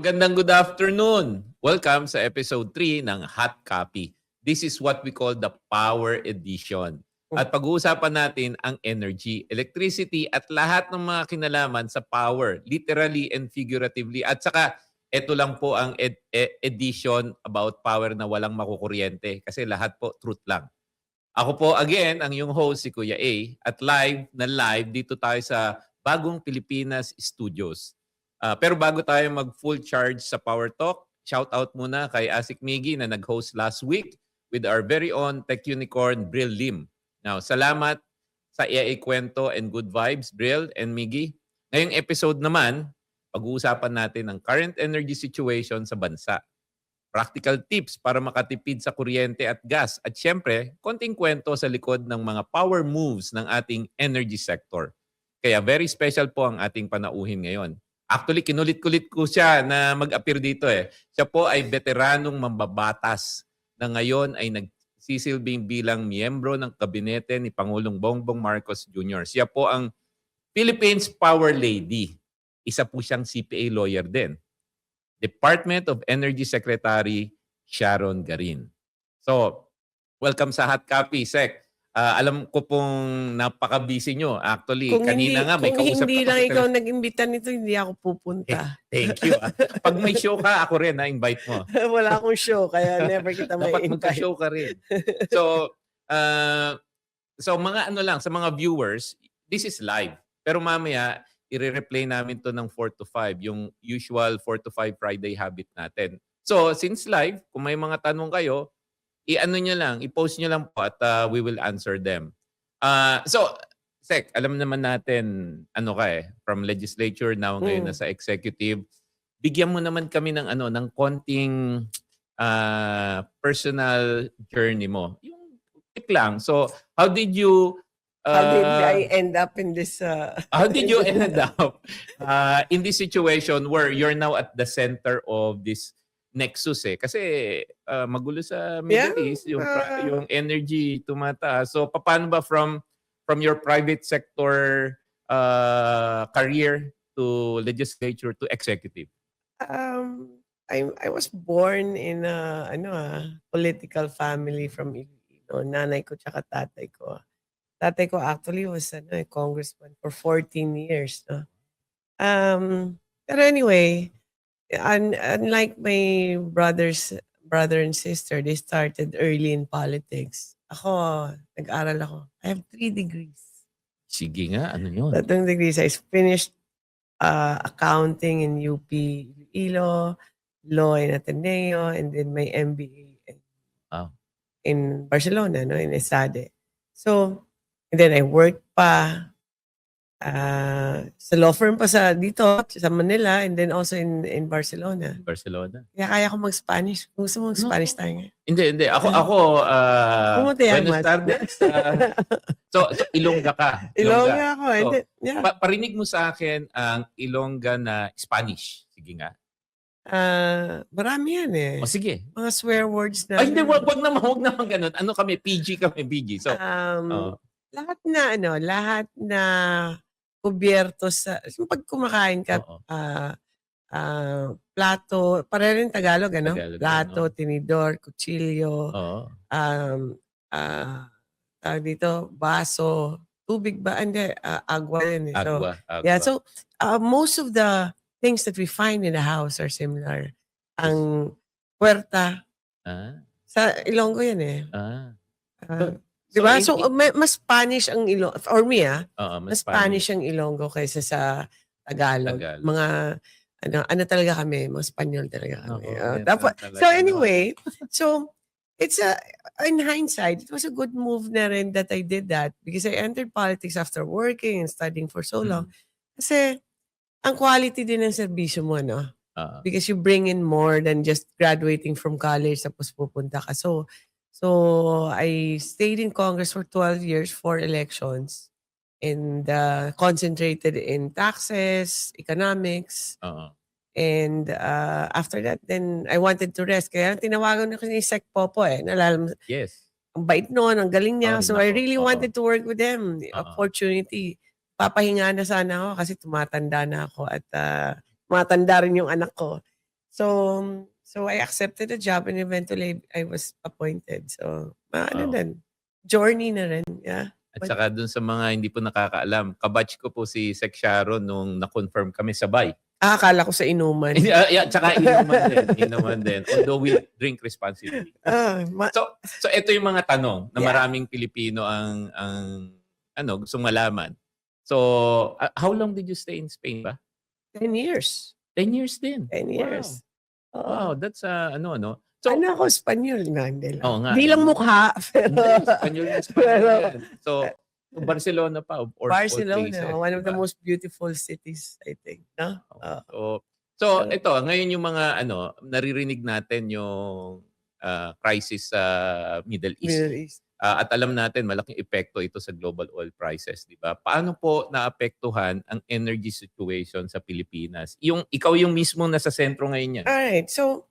Magandang good afternoon. Welcome sa episode 3 ng Hot Copy. This is what we call the Power Edition. At pag-uusapan natin ang energy, electricity at lahat ng mga kinalaman sa power, literally and figuratively. At saka, ito lang po ang edition about power na walang makukuryente kasi lahat po truth lang. Ako po again, ang iyong host si Kuya A at live dito tayo sa Bagong Pilipinas Studios. Pero bago tayo mag-full charge sa Power Talk, shout out muna kay Asik Miggy na nag-host last week with our very own Tech Unicorn, Brill Lim. Now, salamat sa kwento and good vibes, Brill and Miggy. Ngayong episode naman, pag-uusapan natin ang current energy situation sa bansa. Practical tips para makatipid sa kuryente at gas. At syempre, konting kwento sa likod ng mga power moves ng ating energy sector. Kaya very special po ang ating panauhin ngayon. Actually, kinulit-kulit ko siya na mag-appear dito eh. Siya po ay veteranong mambabatas na ngayon ay nagsisilbing bilang miyembro ng kabinete ni Pangulong Bongbong Marcos Jr. Siya po ang Philippines Power Lady. Isa po siyang CPA lawyer din. Department of Energy Secretary Sharon Garin. So, welcome sa Hot Copy, Sec. Alam ko pong napaka-busy nyo. Actually, kanina nga may kausap kung hindi lang ikaw nag-imbita nito, hindi ako pupunta. Thank you. Pag may show ka, ako rin invite mo. Wala akong show, kaya never kita may Dapat invite. magka-show ka rin. So mga ano lang, sa mga viewers, this is live. Pero mamaya, i-replay namin to ng 4 to 5, yung usual 4 to 5 Friday habit natin. So, since live, kung may mga tanong kayo, i-ano nyo lang, i-post nyo lang po at we will answer them. So, Sec, alam naman natin, ano ka from legislature now, ngayon nasa executive. Bigyan mo naman kami ng ng konting personal journey mo. Yung quick lang. So, how did you how did I end up in this how did you end up in this situation where you're now at the center of this nexus kasi magulo sa Middle East yung energy tumataas. So paano ba from your private sector career to legislature to executive? I was born in a political family from Iloilo. Nanay ko tsaka tatay ko. Tatay ko actually was a congressman for 14 years. No? But anyway, unlike my brother and sister, they started early in politics. Ako, nag-aral ako. I have 3 degrees. Sige nga, ano yun? 3 degrees. I finished accounting in UP Iloilo, law in Ateneo, and then my MBA in Barcelona, in ESADE. So, and then I worked pa sa law firm pa dito sa Manila and then also in Barcelona. Kaya ko mag-Spanish. Gusto mo mag-Spanish tayo ngayon? Hindi. Ako Buenos tardes. So, Ilongga ka. Ilongga ako. So, parinig mo sa akin ang Ilongga na Spanish. Sige nga. Marami yan eh. O sige. Mga swear words na. Ay, hindi. Wag naman ganun. Ano kami? PG kami. PG. So, lahat na kubyerto sa pag kumakain ka plato, para rin Tagalog plato, tinidor, kutsilyo, dito baso, tubig ba? Hindi, agua yun. Agua. Yeah, so most of the things that we find in the house are similar. Ang puerta sa Ilonggo yan eh. Diba? So, mas Spanish ang Ilonggo. For me, mas Spanish ang Ilonggo kaysa sa Tagalog. Mga, ano talaga kami, mga Spanyol talaga kami. So anyway, so, it's in hindsight, it was a good move na rin that I did that because I entered politics after working and studying for so long. Kasi, ang quality din ng serbisyo mo, because you bring in more than just graduating from college tapos pupunta ka. So I stayed in Congress for 12 years, 4 elections, and concentrated in taxes, economics. And after that, then I wanted to rest. Kaya tinawagan ako ni Sec Popo Yes. Ang bait noon, ang galing niya. So I really wanted to work with them. The opportunity. Papahinga na sana ako kasi tumatanda na ako at tumatanda rin yung anak ko. So I accepted the job and eventually I was appointed. So, ano Wow. din, journey na rin, yeah. At saka dun sa mga hindi po nakakaalam, kabatch ko po si Sec Sharon nung na-confirm kami sabay. Akala ko sa inuman. Yeah, tsaka inuman din. Although we drink responsibly. So ito yung mga tanong na maraming Pilipino ang gustong malaman. So, how long did you stay in Spain ba? 10 years. 10 years din. 10 years. Wow, that's ano. So, ano ako, Espanyol na, hindi lang. Oo nga. Di lang mukha. Espanyol yan. So, Barcelona pa, or Barcelona, places, one of the diba? most beautiful cities, I think. No? So ito, ngayon yung mga naririnig natin yung crisis sa Middle East. At alam natin malaking epekto ito sa global oil prices, di ba? Paano po naapektuhan ang energy situation sa Pilipinas? Ikaw yung mismo nasa sentro ngayon yan. Alright, so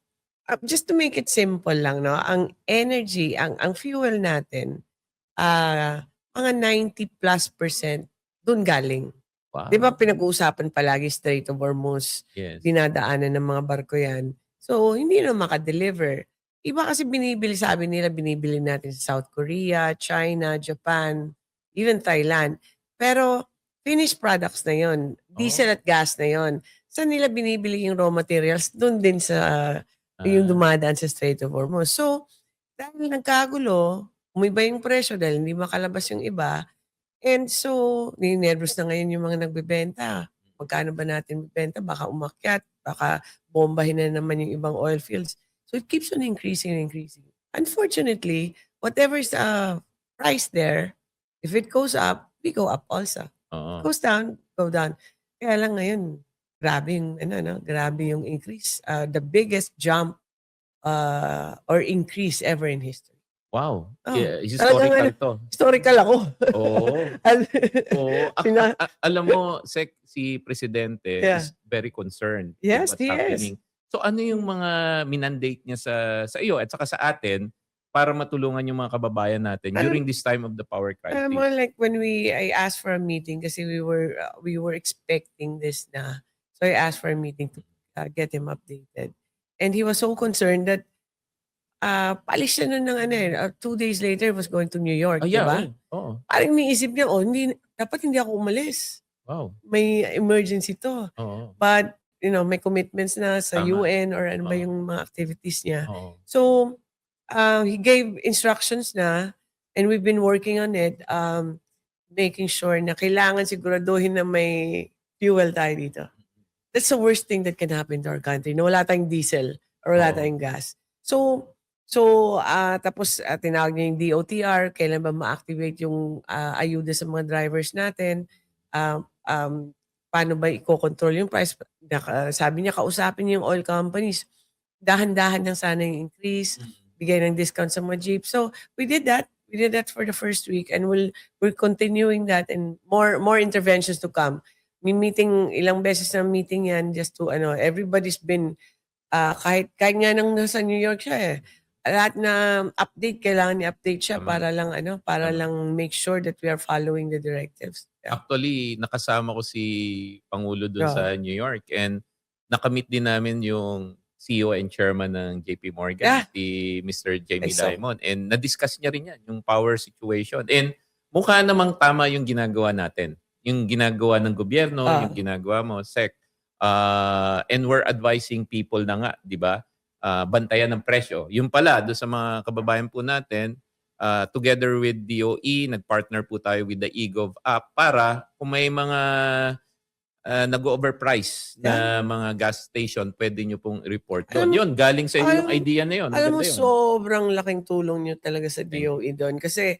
just to make it simple lang, no? Ang energy, ang fuel natin, mga 90+% dun galing. Wow. Di ba pinag-uusapan palagi Strait of Hormuz, dinadaanan ng mga barko yan. So, hindi na makadeliver. Iba kasi sabi nila, binibili natin sa South Korea, China, Japan, even Thailand. Pero, finished products na yon, diesel at gas na yon. Saan nila binibili yung raw materials? Doon din sa yung dumadaan sa Strait of Hormuz. So, dahil nagkagulo, umiba yung presyo dahil hindi makalabas yung iba. And so, ninervous na ngayon yung mga nagbebenta. Magkano ba natin bibenta? Baka umakyat, baka bombahin na naman yung ibang oil fields. So it keeps on increasing and increasing. Unfortunately, whatever is the price there, if it goes up, we go up also. Goes down, go down. Kaya lang ngayon, grabe yung increase. The biggest jump or increase ever in history. Wow. Historical to. Historical ako. Alam mo, si Presidente is very concerned with what's happening. So ano yung mga minandate niya sa iyo at saka sa atin para matulungan yung mga kababayan natin during this time of the power crisis? More like when I asked for a meeting kasi we were expecting this na. So I asked for a meeting to get him updated. And he was so concerned that paalis siya nun ng 2 days later was going to New York, di ba? Parang niisip niya, dapat hindi ako umalis. Wow. May emergency to. But, may commitments na sa UN or ano ba yung mga activities niya. So, he gave instructions na and we've been working on it, making sure na kailangan siguraduhin na may fuel tayo dito. That's the worst thing that can happen to our country, na wala tayong diesel or wala tayong gas. So tapos tinawag niya yung DOTR, kailan ba ma-activate yung ayuda sa mga drivers natin, paano ba i-control yung price. Sabi niya, kausapin niya yung oil companies, dahan-dahan lang sana yung increase, bigay ng discount sa mga jeep. So we did that for the first week and we're continuing that and more interventions to come. May meeting, ilang beses na meeting yan just to everybody's been kahit nga nang nasa New York siya lahat na update, kailangan i-update siya para lang make sure that we are following the directives. Actually, nakasama ko si Pangulo doon sa New York and nakamit din namin yung CEO and Chairman ng JP Morgan, si Mr. Jamie Dimon. And na-discuss niya rin yan, yung power situation. And mukha namang tama yung ginagawa natin. Yung ginagawa ng gobyerno, yung ginagawa mo, SEC. And we're advising people na nga, di ba? Bantayan ng presyo. Yung pala, doon sa mga kababayan po natin, together with DOE, nagpartner po tayo with the eGov app para kung may mga nag-overprice na mga gas station, pwede nyo pong report doon. Yun, galing sa inyo yung idea na yun. Alam mo, sobrang laking tulong nyo talaga sa DOE doon. Kasi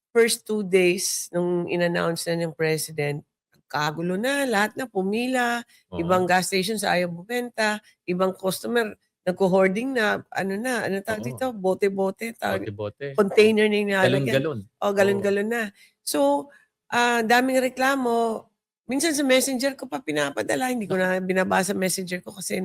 first 2 days nung in-announce na ng President, kagulo na, lahat na pumila, ibang gas stations ayaw bumenta, ibang customer nagko-hoarding na, tawag dito, bote-bote, container na inalagyan. Galon-galon. Galon-galon na. So, daming reklamo. Minsan sa messenger ko pa pinapadala, hindi ko na binabasa messenger ko kasi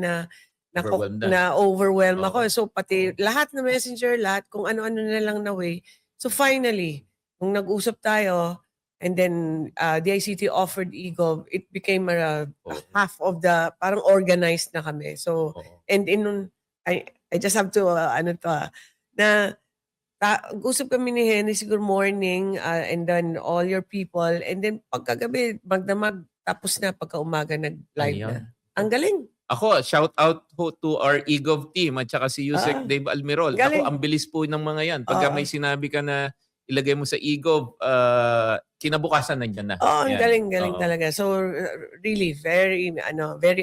na-overwhelm ako. So, pati lahat na messenger, lahat kung ano-ano na lang na way. So, finally, nung nag-usap tayo, And then DICT offered eGov. It became Oo. half of the, parang organized na kami. So, Oo. and I just have to, na usap kami ni Henry, siguro morning, and then all your people, and then pagkagabi, magdamag, tapos na pagka umaga nag-live Ayun. na. Ang galing. Ako, shout out po to our eGov team at saka si Yusek Dave Almirol. galing. Ako, ang bilis po ng mga yan. Pagka may sinabi ka na ilagay mo sa eGov, kinabukasan nandiyan na. Oo, ang Yan. galing Oo. talaga. So really very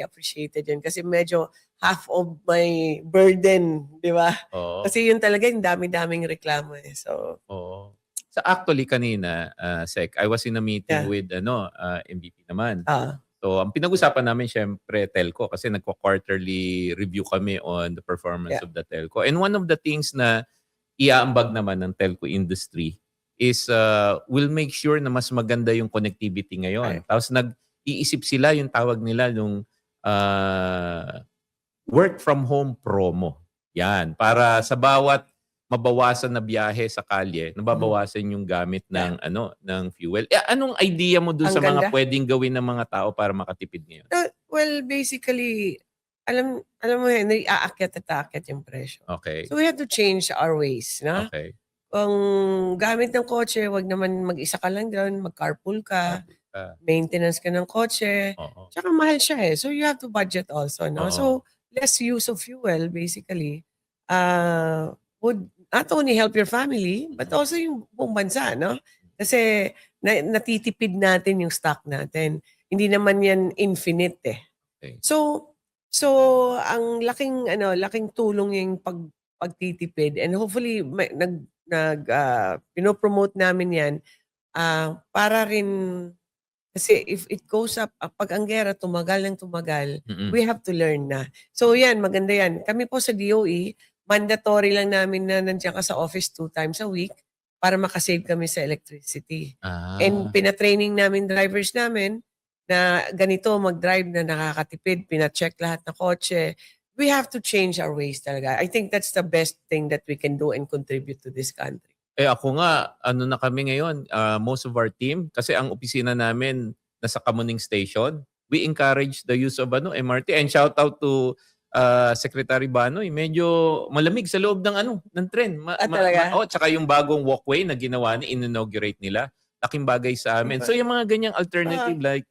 appreciated yun kasi medyo half of my burden, di ba? Oo. Kasi yun talaga yung dami-daming reklamo eh. So, Oo. So actually kanina, Sec, I was in a meeting Yeah. with MVP naman. ah So ang pinag-usapan namin syempre telco kasi nagko-quarterly review kami on the performance Yeah. of the telco. And one of the things na iaambag naman ng telco industry is we'll make sure na mas maganda yung connectivity ngayon. Right. Tapos nag-iisip sila yung tawag nila nung work from home promo. Yan. Para sa bawat mabawasan na biyahe sa kalye, nababawasan yung gamit ng ng fuel. Anong idea mo dun Ang sa mga ganda. pwedeng gawin ng mga tao para makatipid ngayon? well, basically, alam mo Henry, aakyat at aakyat yung presyo. Okay. So we have to change our ways, no? Okay. Kung gamit ng kotse, wag naman mag-isa ka lang doon, mag-carpool ka, maintenance ka ng kotse, Oo. tsaka mahal siya eh. So you have to budget also, no? Oo. So less use of fuel, basically, would not only help your family, but also yung buong bansa, no? Kasi natitipid natin yung stock natin. Hindi naman yan infinite eh. Okay. So ang laking tulong yung pagtitipid, and hopefully pinopromote namin yan para rin kasi if it goes up, pag ang gera tumagal ng tumagal, we have to learn na. So yan, maganda yan. Kami po sa DOE, mandatory lang namin na nandiyan ka sa office 2 times a week para makasave kami sa electricity. And pinatraining namin drivers namin na ganito mag-drive na nakakatipid, pina-check lahat ng kotse. We have to change our ways talaga. I think that's the best thing that we can do and contribute to this country. Ako nga, na kami ngayon, most of our team, kasi ang opisina namin nasa Kamuning Station, we encourage the use of MRT. And shout out to Secretary Banoy, medyo malamig sa loob ng tren. Talaga? Tsaka yung bagong walkway na ginawa in-inaugurate nila. Laking bagay sa amin. So yung mga ganyang alternative like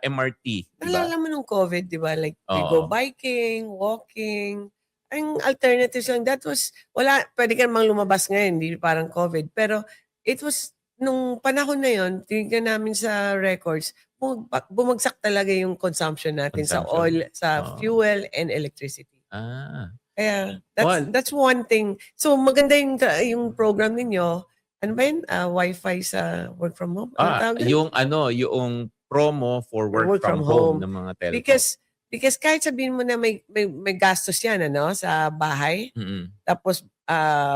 MRT. Nalala mo nung COVID, di ba? Like, we go biking, walking. Ang alternatives lang, that was, pwede ka namang lumabas ngayon, hindi parang COVID. Pero it was, nung panahon na yun, tingnan namin sa records, bumagsak talaga yung consumption natin sa oil, sa fuel and electricity. Kaya that's one thing. So maganda yung program ninyo. Ano ba yun? Wi-Fi sa work from home? Yung promo for work from home ng mga telco. Because kahit sabihin mo na may gastos yan sa bahay, tapos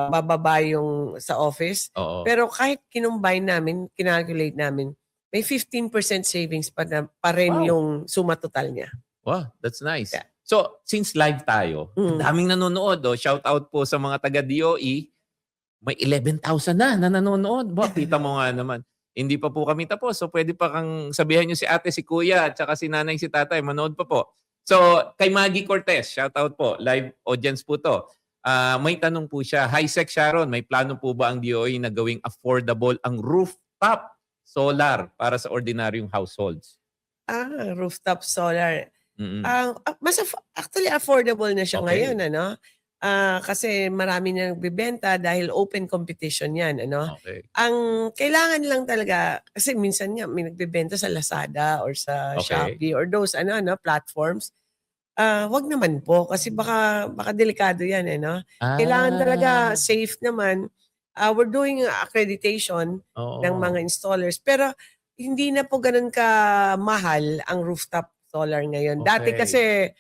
bababa yung sa office. Oo. Pero kahit kinumbine namin, kinalculate namin, may 15% savings pa rin yung suma total niya. Wow, that's nice. Yeah. So, since live tayo, daming nanonood. Shout out po sa mga taga-DOE. May 11,000 na nanonood. Kita mo nga naman. Hindi pa po kami tapos. So, pwede pa kang sabihan nyo si ate, si kuya, at saka si nanay, si tatay. Manood pa po. So, kay Maggie Cortez, shout out po. Live audience po to. May tanong po siya. Hi, Sec Sharon, may plano po ba ang DOE na gawing affordable ang rooftop solar para sa ordinaryong households? Rooftop solar. Actually, affordable na siya ngayon, kasi marami na nagbebenta dahil open competition yan, Okay. Ang kailangan lang talaga, kasi minsan nga may nagbebenta sa Lazada or sa Shopee or those platforms. Wag naman po kasi baka delikado yan, Kailangan talaga safe naman. We're doing accreditation ng mga installers, pero hindi na po ganun ka mahal ang rooftop solar ngayon. Dati kasi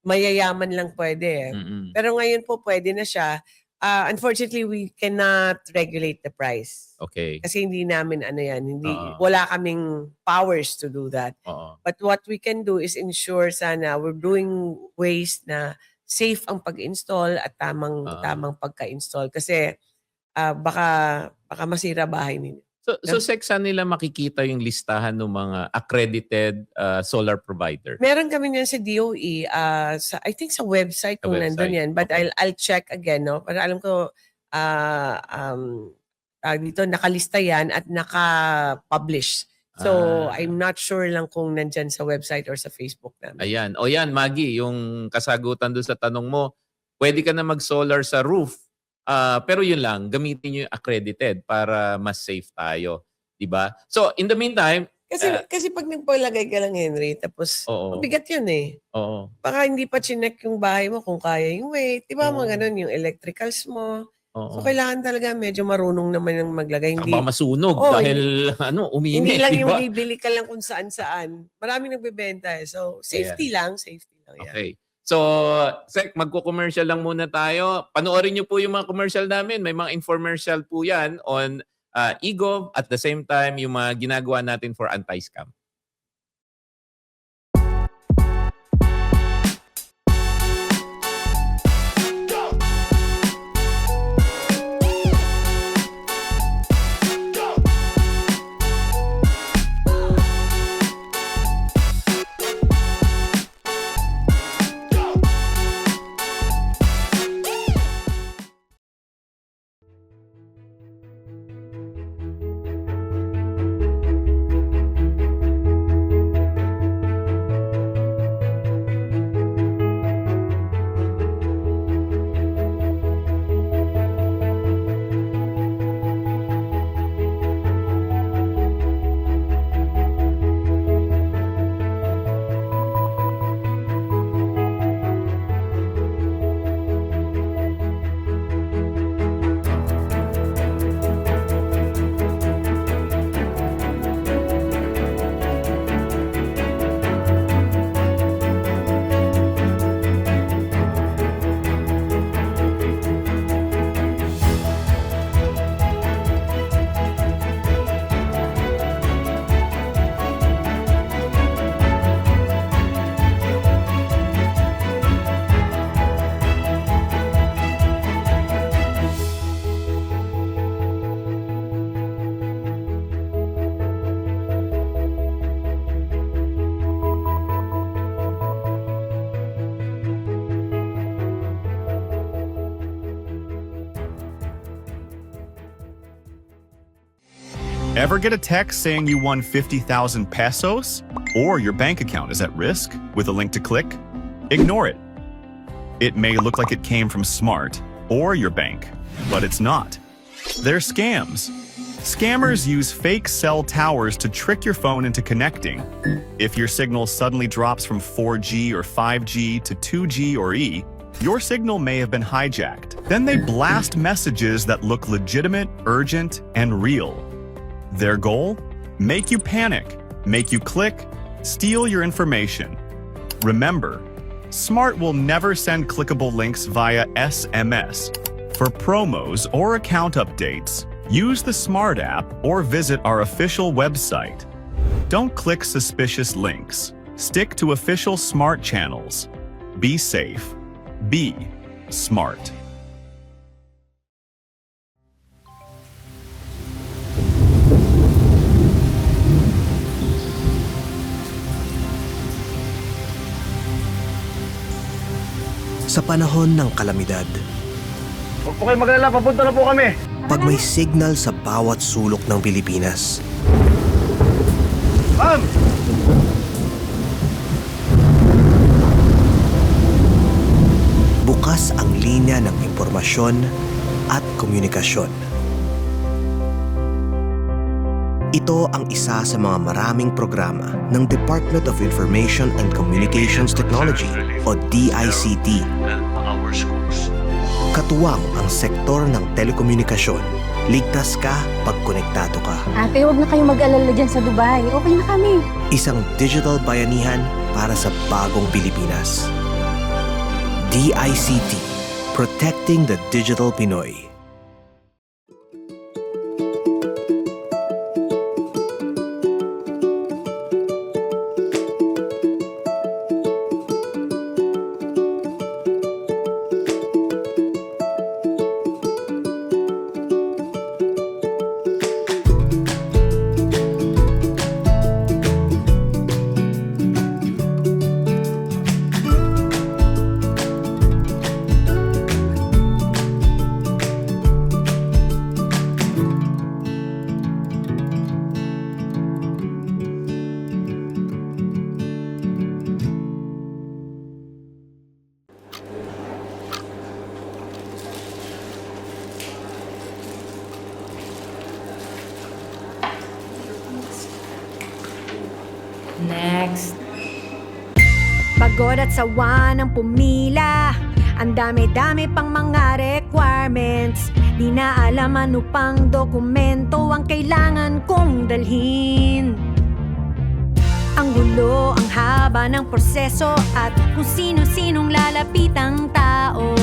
mayayaman lang pwede. Pero ngayon po pwede na siya. Unfortunately, we cannot regulate the price. Okay. Kasi hindi namin wala kaming powers to do that. But what we can do is ensure sana we're doing ways na safe ang pag-install at tamang pagka-install. Kasi baka masira bahay ninyo. So Sec, saan nila makikita yung listahan ng mga accredited solar provider? Meron kami niyan sa DOE, I think sa website Sa kung website, nandun yan. But okay. I'll check again, no? Para alam ko, dito nakalista yan at naka-publish. So, I'm not sure lang kung nandyan sa website or sa Facebook namin. Ayan. O yan, Maggie, yung kasagutan doon sa tanong mo, pwede ka na mag-solar sa roof. Pero yun lang, gamitin nyo yung accredited para mas safe tayo. Diba? So, in the meantime, Kasi pag nagpalagay ka lang, Henry, tapos mabigat yun eh. Oo. Baka hindi pa chinek yung bahay mo kung kaya yung weight. Diba mga ganun, yung electricals mo. So, kailangan talaga medyo marunong naman yung maglagay. Hindi, baka masunog dahil uminit. Hindi lang diba? yung bibili ka lang kung saan-saan. Maraming nagbebenta eh. So, safety lang. Yan. Okay. So, Sec, magko-commercial lang muna tayo. Panoorin niyo po yung mga commercial namin. May mga infomercial po yan on eGov, at the same time yung mga ginagawa natin for anti-scam. Ever get a text saying you won 50,000 pesos? Or your bank account is at risk with a link to click? Ignore it. It may look like it came from Smart or your bank, but it's not. They're scams. Scammers use fake cell towers to trick your phone into connecting. If your signal suddenly drops from 4G or 5G to 2G or E, your signal may have been hijacked. Then they blast messages that look legitimate, urgent, and real. Their goal? Make you panic, make you click, steal your information. Remember, Smart will never send clickable links via SMS. For promos or account updates, use the Smart app or visit our official website. Don't click suspicious links. Stick to official Smart channels. Be safe. Be smart. Sa panahon ng kalamidad, Huwag po kayo mag-alala, papunta na po kami. pag may signal sa bawat sulok ng Pilipinas, Ma'am! bukas ang linya ng impormasyon at komunikasyon. Ito ang isa sa mga maraming programa ng Department of Information and Communications Technology o DICT. Katuwang ang sektor ng telekomunikasyon. Ligtas ka pag konektado ka. Ate, huwag na kayong mag-alala dyan sa Dubai. Okay na kami. Isang digital bayanihan para sa bagong Pilipinas. DICT, Protecting the Digital Pinoy. Pagod at sawa ng pumila, ang dami-dami pang mga requirements. Di na alam ano pang dokumento ang kailangan kong dalhin. Ang gulo, ang haba ng proseso at kung sino-sinong lalapitang tao.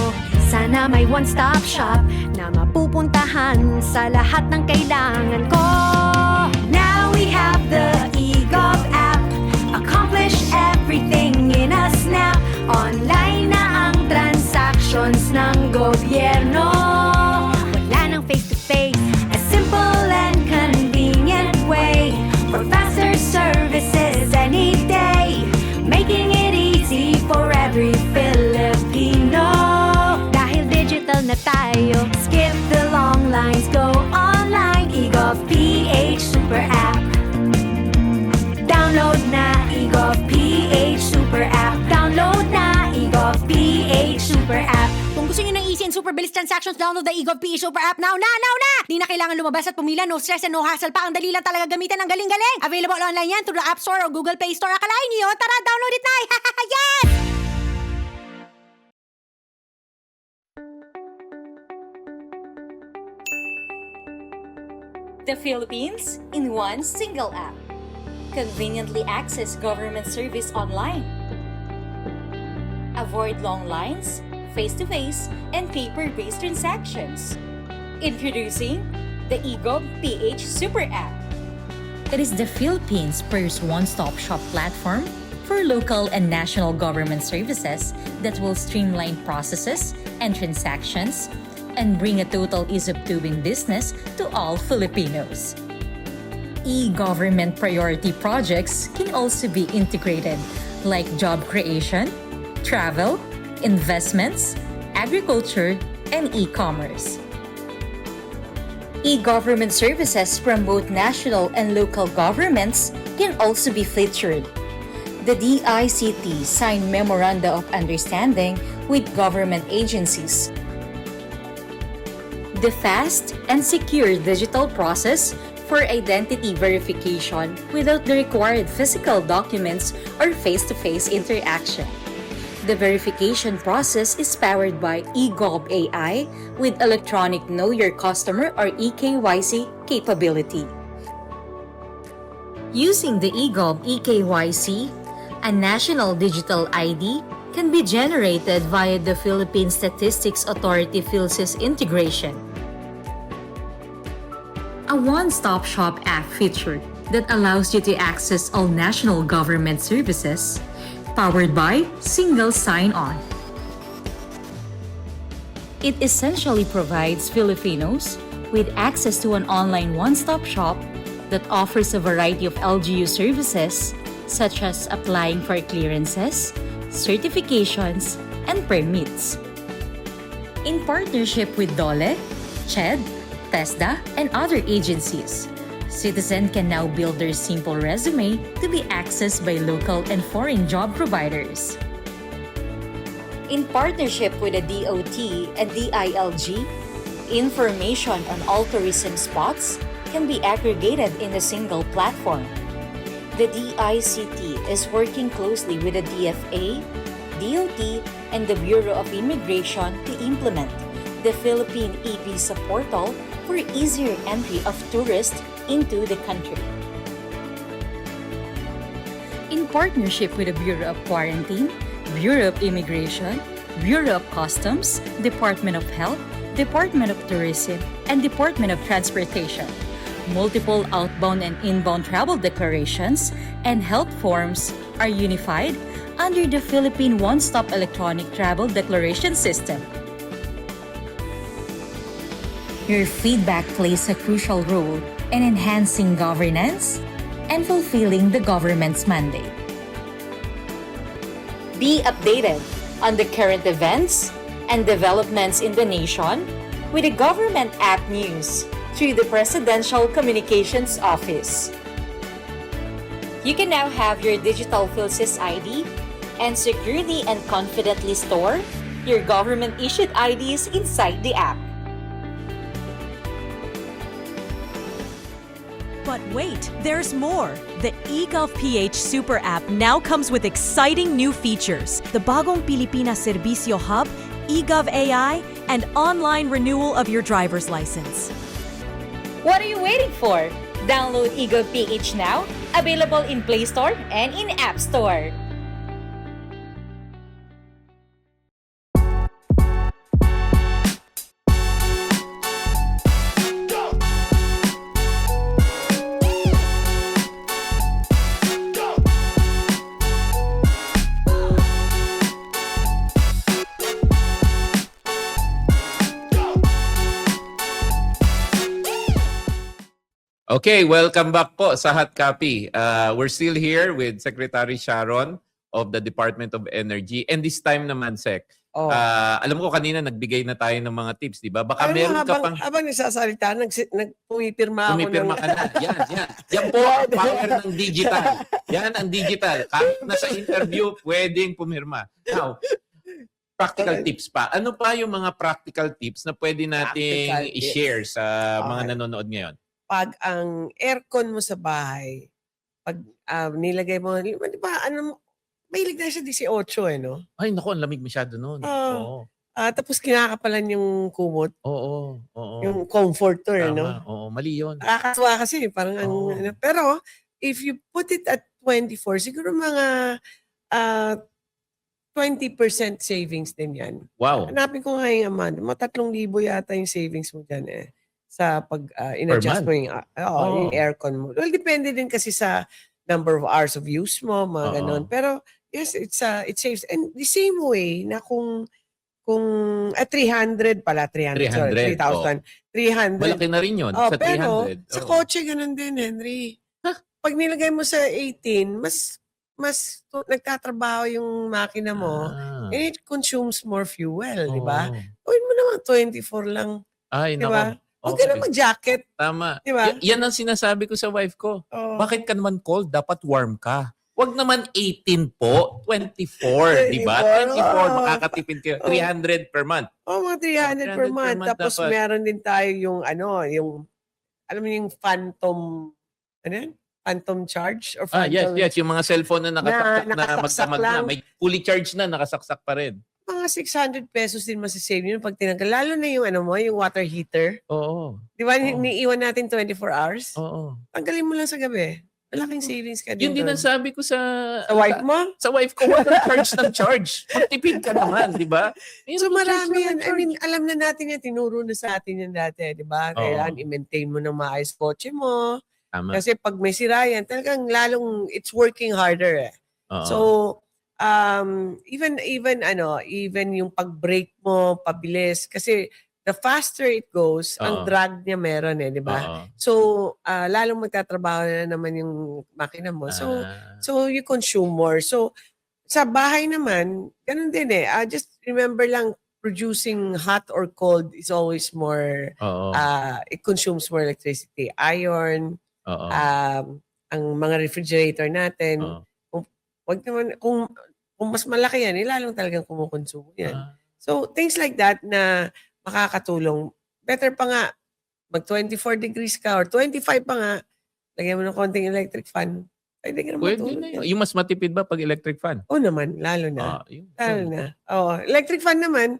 Sana may one-stop shop na mapupuntahan sa lahat ng kailangan ko. Now we have the eGov app. Accomplish everything in a snap. Online na ang transactions ng gobyerno. Wala nang face-to-face, a simple and convenient way for faster services any day, making it easy for every Filipino. Dahil digital na tayo, skip the long lines, go online. eGov PH Super App. Download na eGov PH Super App. Download na eGov PH Super App. Kung gusto nyo ng easy and super bilis transactions, download the eGov PH Super App now na! Di na kailangan lumabas at pumila, no stress and no hassle pa. Ang dali lang talaga gamitin, ang galing-galing. Available online yan through the App Store o Google Play Store. Akalain nyo yun? Tara, download it na! Yes! The Philippines in one single app. Conveniently access government service online. Avoid long lines, face-to-face, and paper-based transactions. Introducing the eGov PH Super App. It is the Philippines' first one-stop shop platform for local and national government services that will streamline processes and transactions and bring a total ease of doing business to all Filipinos. E-government priority projects can also be integrated, like job creation, travel, investments, agriculture, and e-commerce. E-government services from both national and local governments can also be featured. The DICT signed Memoranda of Understanding with government agencies. The fast and secure digital process for identity verification without the required physical documents or face-to-face interaction. The verification process is powered by eGov AI with electronic Know Your Customer or eKYC capability. Using the eGov eKYC, a national digital ID can be generated via the Philippine Statistics Authority PhilSys integration. A one-stop shop app feature that allows you to access all national government services, powered by single sign-on. It essentially provides Filipinos with access to an online one-stop shop that offers a variety of LGU services such as applying for clearances, certifications, and permits. In partnership with DOLE, CHED, TESDA, and other agencies, citizens can now build their simple resume to be accessed by local and foreign job providers. In partnership with the DOT and DILG, information on all tourism spots can be aggregated in a single platform. The DICT is working closely with the DFA, DOT, and the Bureau of Immigration to implement the Philippine e-visa portal for easier entry of tourists into the country. In partnership with the Bureau of Quarantine, Bureau of Immigration, Bureau of Customs, Department of Health, Department of Tourism, and Department of Transportation, multiple outbound and inbound travel declarations and health forms are unified under the Philippine One-Stop Electronic Travel Declaration System. Your feedback plays a crucial role in enhancing governance and fulfilling the government's mandate. Be updated on the current events and developments in the nation with the Government App News through the Presidential Communications Office. You can now have your digital PhilSys ID and securely and confidently store your government-issued IDs inside the app. But wait, there's more. The eGov PH Super App now comes with exciting new features. The Bagong Pilipinas Servicio Hub, eGov AI, and online renewal of your driver's license. What are you waiting for? Download eGov PH now, available in Play Store and in App Store. Okay, welcome back po sa Hot Copy. We're still here with Secretary Sharon of the Department of Energy. And this time naman, Sec, Oh. alam ko kanina nagbigay na tayo ng mga tips, di ba? Baka meron ka pang... Habang nagsasalita, pumipirma ako Pumipirma ka na. Yan. Yan po ang power ng digital. Yan ang digital. Kahit nasa interview, pwedeng pumirma. Now, practical tips pa. Ano pa yung mga practical tips na pwede nating Practical tips. i-share sa mga Okay. nanonood ngayon? Pag ang aircon mo sa bahay, pag nilagay mo, di ba, mahilig na siya 18 no? Ay, naku, ang lamig masyado noon. Oo. Tapos kinakapalan yung kumot, Oo. yung comforter, no? Tama. Oo, mali yun. Nakakatuwa kasi, parang Oo. pero if you put it at 24, siguro mga 20% savings din yan. Wow. Hanapin ko nga yung amount. Mga 3,000 yata yung savings mo dyan sa pag in-adjust mo yung, yung aircon mo. Well, depende din kasi sa number of hours of use mo, mga ganon. Pero yes, it saves. And the same way na kung 300 pala, 300, 3,000. 300. Malaki na rin yun sa 300. Pero sa kotse ganun din, Henry. Pag nilagay mo sa 18, mas nagtatrabaho yung makina mo, and it consumes more fuel, di ba? Gawin mo naman 24 lang. Ay, Di ba? nako. Huwag ka na mag-jacket. Tama. Di ba? Yan ang sinasabi ko sa wife ko. Oh. Bakit ka naman cold? Dapat warm ka. Huwag naman 18 po, 24, di ba? 24, makakatipid kayo. 300 per month. Mga 300 per month. Tapos dapat. meron din tayo yung alam mo yung phantom, phantom charge? Or phantom, Yes. Yung mga cellphone na nakasaksak na nakasaksak magdamag na. lang. May fully charged na, nakasaksak pa rin. Mga 600 pesos din masisave yun pag tinanggal. Lalo na yung yung water heater. Oo. Di ba, niiwan natin 24 hours? Oo. Tanggalin mo lang sa gabi. Malaking savings ka din. Yun din ang sabi ko sa wife mo? Sa wife ko, walang charge ng charge. Magtipid ka naman, di ba? So marami yan. I mean, alam na natin yan. Tinuro na sa atin yan dati, di ba? Kailangan i-maintain mo ng maayos kotse mo. Tama. Kasi pag may sira yan, talagang lalong it's working harder. So, even yung pag-brake mo, pabilis. Kasi the faster it goes, ang drag niya meron di ba? So, lalong magtatrabaho na naman yung makina mo. So you consume more. So, sa bahay naman, ganun din just remember lang, producing hot or cold is always more, it consumes more electricity. Iron, ang mga refrigerator natin, wag naman, kung mas malaki yan, lalong talagang kumukonsumo yan. So, things like that na makakatulong. Better pa nga, mag 24 degrees ka or 25 pa nga, lagyan mo ng konting electric fan. Pwede ka na matulog. Pwede na yun. Yung mas matipid ba pag electric fan? Oo naman, lalo na. Yun. Lalo na. Electric fan naman,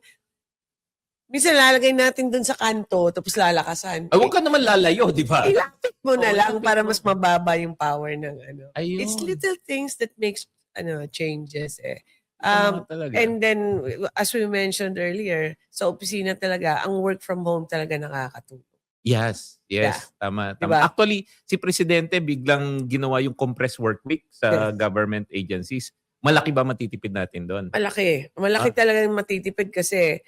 minsan lalagay natin dun sa kanto, tapos lalakasan. Huwag ka naman lalayo, di ba? Ilapit mo na lang para mas mababa yung power ng Ayun. It's little things that makes changes Talaga. And then, as we mentioned earlier, sa opisina talaga, ang work from home talaga nakakatulong. Yes. Yeah. Tama. Diba? Actually, si Presidente biglang ginawa yung compressed work week sa government agencies. Malaki ba matitipid natin doon? Malaki. Malaki talaga yung matitipid kasi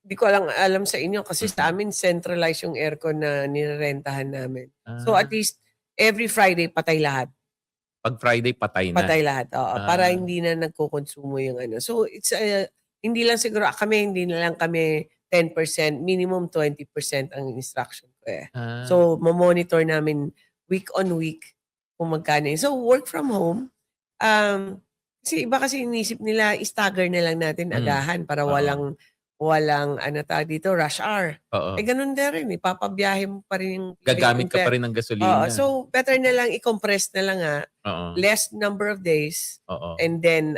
di ko alam sa inyo kasi sa amin centralized yung aircon na nirerentahan namin. So at least every Friday patay lahat. Pag Friday patay na. Patay lahat. Para hindi na nagkukonsumo yung So it's hindi lang siguro hindi na lang kami 10%, minimum 20% ang instruction ko So mo-monitor namin week on week kung magkano. So work from home. Kasi iba kasi inisip nila, stagger na lang natin agahan para walang walang dito, rush hour. Oo. Ganun din rin, ipapabiyahe mo pa rin yung Gagamit ka fare. pa rin ng gasolina. So better na lang i-compress na lang Oo. less number of days, Oo. and then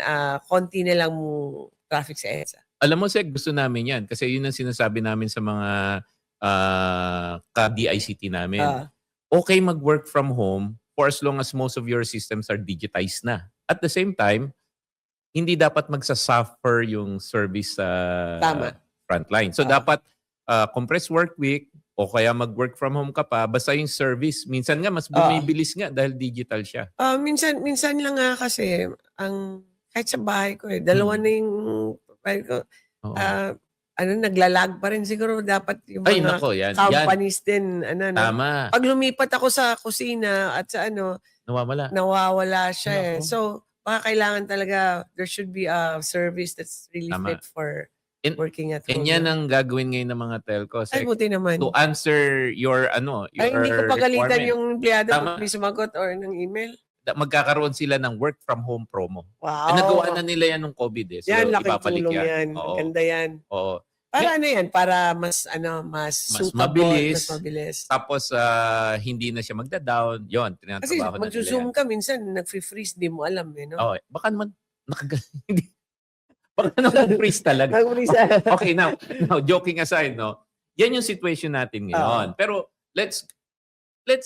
konti na lang mo traffic sa EDSA. Alam mo, Sek, gusto namin yan. Kasi yun ang sinasabi namin sa mga ka-DICT namin. Okay mag-work from home for as long as most of your systems are digitized na. At the same time, hindi dapat magsasuffer yung service sa Tama. frontline. So dapat compressed work week o kaya mag-work from home ka pa, basta yung service. Minsan nga, mas bumibilis nga dahil digital siya. Minsan lang nga kasi, kahit sa bahay ko dalawa na yung bahay ko. Naglalag pa rin siguro dapat yung Ay, mga nako, yan. companies din. Tama. Pag lumipat ako sa kusina at sa nawawala siya. Nako. So, baka kailangan talaga, there should be a service that's really Tama. fit for working at home. And yan ang gagawin ngayon ng mga telcos. Ay, buti naman. To answer your Hindi ko pagalitan requirement. yung empleyado Tama. pag may sumagot or ng email. Magkakaroon sila ng work from home promo. Wow. Nagawa na nila yan nung COVID. So, Yan, laking ibabalik tulong yan. Oo. Ganda yan. Oo. Para yan? Para mas suitable, mabilis. mas mabilis. Tapos, hindi na siya magda-down. Yun, Kasi tinatrabaho na nila magsusum yan. ka, minsan nag-freeze, di mo alam no? Oo. Baka naman, baka naman freeze talaga. Nag-freeze. Okay, now, joking aside, no? Yan yung situation natin ngayon. Pero, let's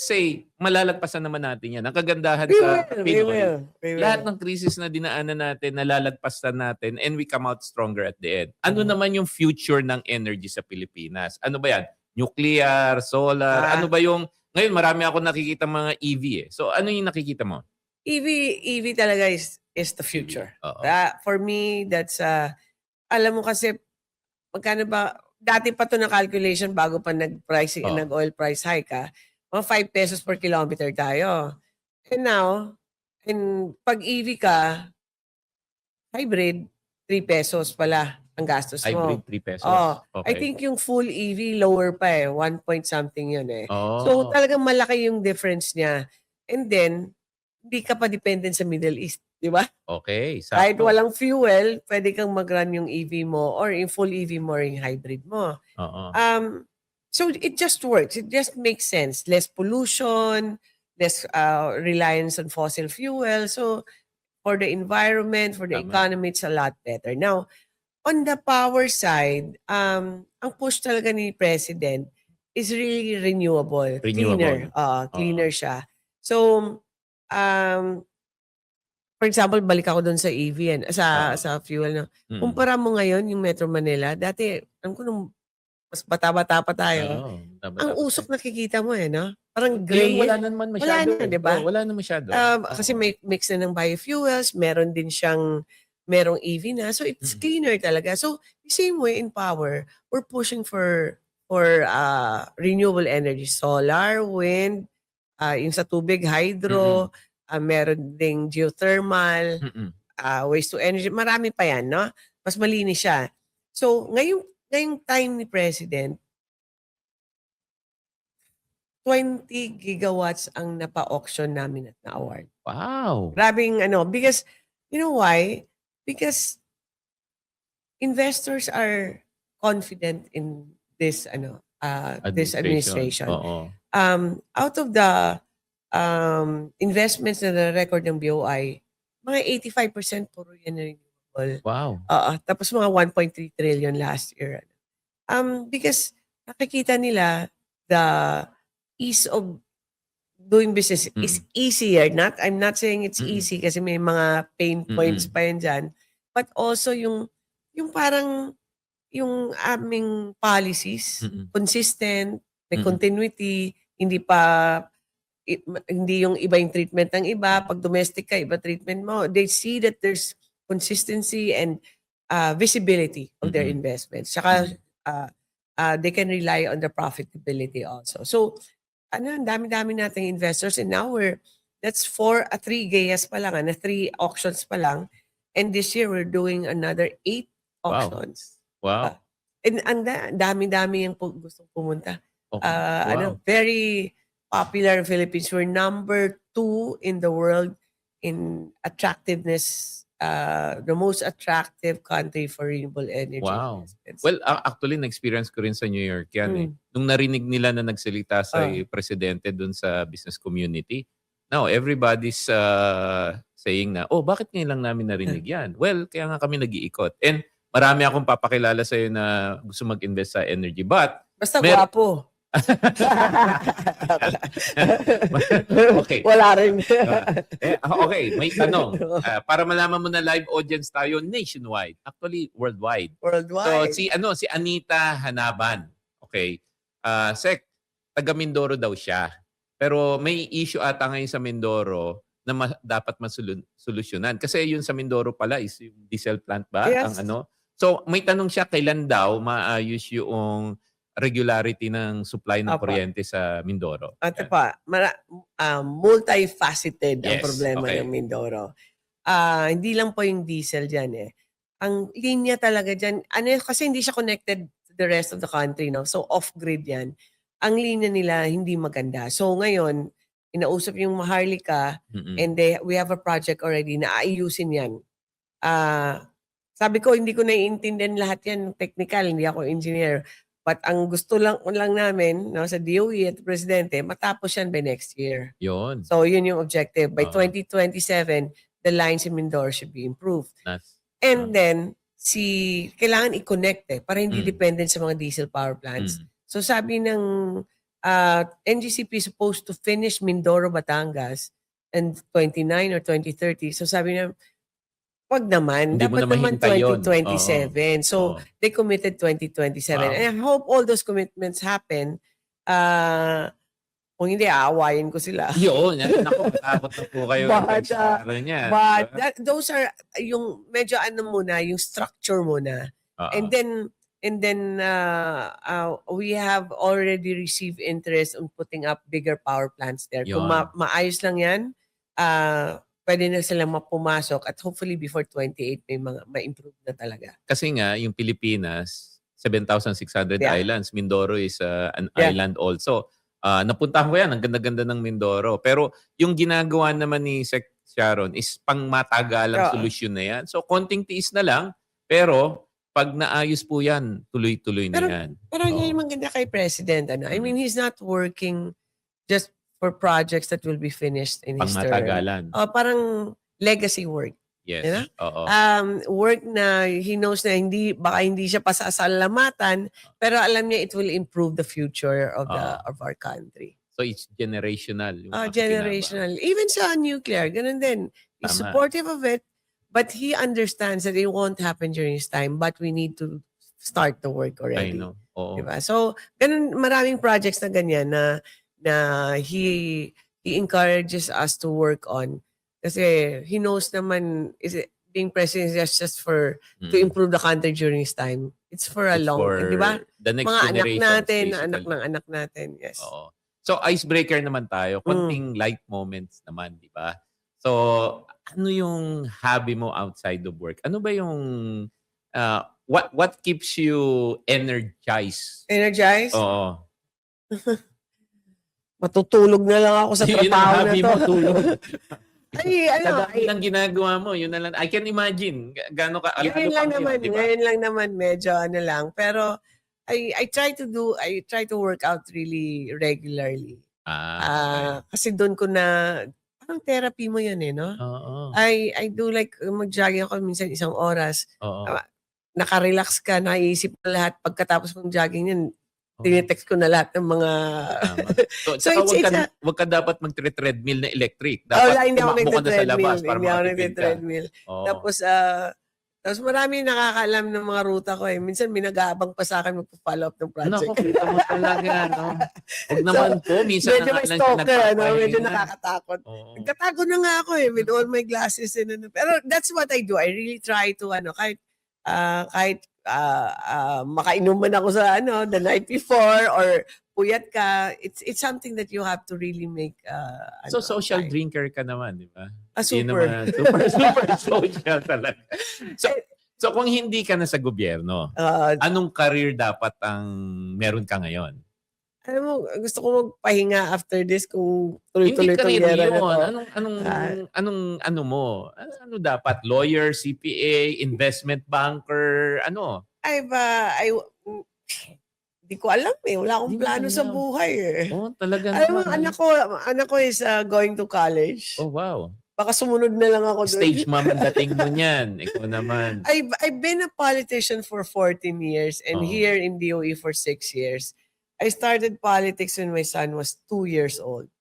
say, malalagpasan naman natin yan. Ang kagandahan sa Pinoy, lahat ng krisis na dinaanan natin, nalalagpasan natin, and we come out stronger at the end. Ano naman yung future ng energy sa Pilipinas? Ano ba yan? Nuclear, solar, ano ba yung... Ngayon, marami ako nakikita mga EV So, ano yung nakikita mo? EV talaga is the future. Oo. For me, that's... alam mo kasi, magkano ba... Dati pa to na calculation bago pa nag-oil price hike mga 5 pesos per kilometer tayo. And now, pag EV ka, hybrid, 3 pesos pala ang gastos mo. Hybrid, 3 pesos. I Okay. think yung full EV, lower pa 1 point something yun Oh. So talagang malaki yung difference niya. And then, hindi ka pa dependent sa Middle East. Di ba? Okay. Kahit sakto. walang fuel, pwede kang mag-run yung EV mo or yung full EV mo or yung hybrid mo. Oo. So it just works. It just makes sense. Less pollution, less reliance on fossil fuel. So for the environment, for the Tama. economy, it's a lot better. Now, on the power side, ang push talaga ni President is really renewable. Renewable. Cleaner siya. So, for example, balik ako doon sa EV, sa fuel. Kumpara mo ngayon yung Metro Manila. Dati, alam ko nung mas bata-bata pa tayo. Ang usok nakikita mo no? Parang gray. Wala na naman masyado. Wala na, di ba? Wala na masyado. Kasi may mix na ng biofuels, meron din merong EV na. So it's cleaner talaga. So the same way in power, we're pushing for renewable energy, solar, wind, yung sa tubig, hydro, meron ding geothermal, waste to energy, marami pa yan, no? Mas malinis siya. So ngayong time ni President, 20 gigawatts ang napa-auction namin at na-award. Wow. Grabing because, you know why? Because investors are confident in this this administration. Oo. Out of the investments na na-record ng BOI, mga 85% puro yan renewable. Wow. Tapos mga 1.3 trillion last year. Because nakikita nila the ease of doing business is easier. I'm not saying it's easy kasi may mga pain points pa yan dyan. But also yung parang yung aming policies, consistent, may continuity, hindi yung iba yung treatment ng iba. Pag domestic ka, iba treatment mo. They see that there's consistency and visibility of their investments. Saka they can rely on the profitability also. So, ang dami-dami nating investors, and now that's 3 GAEAs pa lang, 3 auctions pa lang, and this year we're doing another 8 auctions. Wow. And ang dami-dami yung gustong pumunta. Wow. Very popular in Philippines. We're number 2 in the world in attractiveness the most attractive country for renewable energy Wow. investments. Well, actually, na-experience ko rin sa New York yan eh. Nung narinig nila na nagsalita sa presidente dun sa business community, now everybody's saying na, oh, bakit ngayon lang namin narinig yan? Well, kaya nga kami nag-iikot. And marami akong papakilala sa'yo na gusto mag-invest sa energy. But, Basta okay. gwapo. Wala rin. Okay, may tanong. Para malaman mo na live audience tayo nationwide. Actually, worldwide. Worldwide. So, si Anita Hanaban. Okay. Sek, taga Mindoro daw siya. Pero may issue ata ngayon sa Mindoro na dapat masolusyonan. Kasi yun sa Mindoro pala is yung diesel plant ba? Yes. So, may tanong siya kailan daw maayos yung regularity ng supply ng Apa. kuryente sa Mindoro. Ate pa, multifaceted ang Yes, problema okay. ng Mindoro. Hindi lang po yung diesel dyan eh. Ang linya talaga dyan, kasi hindi siya connected to the rest of the country, no? So off-grid yan. Ang linya nila hindi maganda. So ngayon, inausap yung Maharlika and we have a project already na aayusin yan. Sabi ko, hindi ko naiintindihan lahat yan. Technical, hindi ako engineer. But ang gusto lang namin sa DOE at Presidente, matapos yan by next year. Yun. So yun yung objective. By 2027, the lines in Mindoro should be improved. And then, kailangan i-connect para hindi dependent sa mga diesel power plants. So sabi ng NGCP is supposed to finish Mindoro, Batangas in 29 or 2030. So sabi niya, wag naman. Hindi mo Dapat na naman mahintay yun. 2027. So, they committed 2027. Wow. And I hope all those commitments happen. Kung hindi, aawayin ko sila. Yun. Naku, matakot na po kayo. But those are yung medyo muna, yung structure muna. And then we have already received interest on putting up bigger power plants there. Kung maayos lang yan, pwede na silang mapumasok at hopefully before 28 may ma-improve na talaga. Kasi nga, yung Pilipinas, 7,600 islands. Mindoro is an island also. Napuntahan ko yan. Ang ganda-ganda ng Mindoro. Pero yung ginagawa naman ni Sec Sharon is pangmatagalang solusyon na yan. So, konting tiis na lang. Pero, pag naayos po yan, tuloy-tuloy na yan. Pero yun yung maganda kay President. I mean, he's not working just for projects that will be finished in his term. Pangmatagalan. Parang legacy work. Yes. You know? Oo. Work na he knows na baka hindi siya pasasalamatan, pero alam niya it will improve the future of our country. So it's generational. Generational. Even sa nuclear, ganun din. He's supportive of it, but he understands that it won't happen during his time, but we need to start the work already. I know. Oo. Diba? So, ganun, maraming projects na ganyan na he encourages us to work on. Kasi he knows naman being president is just for to improve the country during his time. It's for a long, di ba? The next mga anak generation. natin, anak ng anak natin. Yes. Oo. So icebreaker naman tayo. Konting light moments naman, di ba? So ano yung hobby mo outside of work? Ano ba yung what keeps you energized? Energized? Oo. Matutulog na lang ako sa trabaho na to. Mo, tulog. Sa dami ng ginagawa mo, yun na lang. I can imagine. Gaano ka Ngayon lang naman medyo lang. Pero I try to work out really regularly. Kasi doon ko na parang therapy mo yun no? Oo. I do like mag-jogging ako minsan 1 oras. Naka-relax ka, naisip mo lahat. Pagkatapos ng jogging yan, tinetext ko na lahat ng mga... So wag ka dapat mag-treadmill na electric. Dapat hindi ako tumakbo ka na sa labas para Hindi ako makatipid ka. nag-treadmill. Tapos marami nakakaalam ng mga ruta ko Minsan may nag-aabang pa sa akin magpo-follow up ng project. Naku, kita mo talaga, no? Huwag naman po. Minsan medyo may stalker, medyo nakakatakot. Nagkatago na nga ako with all my glasses. Pero that's what I do. I really try to, kahit makainuman ako sa the night before or puyat ka, it's something that you have to really make so social drinker ka naman, di ba? Super. Super social talaga. So kung hindi ka na sa gobyerno, anong career dapat ang meron ka ngayon? Alam mo, gusto ko magpahinga after this kung Hindi tuloy-tuloy itong career gera na yun. to. Ano mo? Ano dapat? Lawyer, CPA, investment banker, ano? Hindi ko alam eh. Wala akong Hindi mo plano sa alam. buhay eh. Oh, talaga Alam mo, naman. anak ko is going to college. Oh, wow. Baka sumunod na lang ako doon. Stage mom ang dating mo niyan. Ikaw naman. I've been a politician for 14 years and here in DOE for 6 years. I started politics when my son was 2 years old.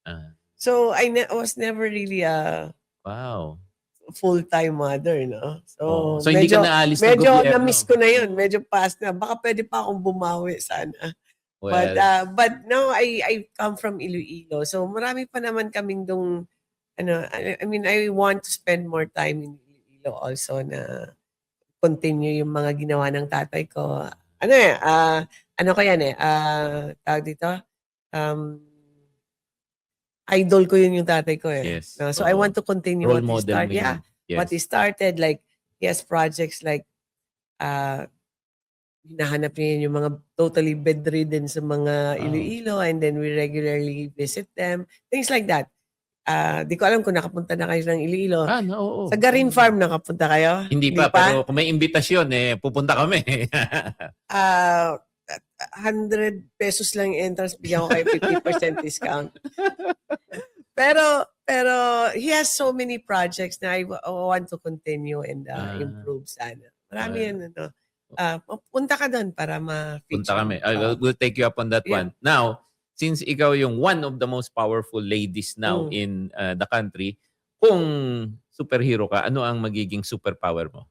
So I was never really a Wow. full-time mother, no? So, hindi ka naalis ng medyo gobyerno. na-miss ko na yun. Medyo past na. Baka pwede pa akong bumawi sana. Well, But now I come from Iloilo. So marami pa naman kaming I mean, I want to spend more time in Iloilo also na continue yung mga ginawa ng tatay ko. Ano ko yan tawag dito? Idol ko yun yung tatay ko eh. Yes. No? So I want to continue role what he model started. mo yun. Yeah. Yes. What he started, like, he has projects like, hinahanap niya yung mga totally bedridden sa mga Iloilo and then we regularly visit them. Things like that. Di ko alam kung nakapunta na kayo ng Iloilo. Oo. Sa Garin Farm nakapunta kayo? Hindi pa, pero kung may imbitasyon, pupunta kami. 100 pesos lang yung entrance, bigyan ko kayo 50% discount. Pero he has so many projects na I want to continue and improve sana. Marami yan. Punta ka doon para ma-feature. Punta kami. We'll take you up on that one. Now, since ikaw yung one of the most powerful ladies now in the country, kung superhero ka, ano ang magiging superpower mo?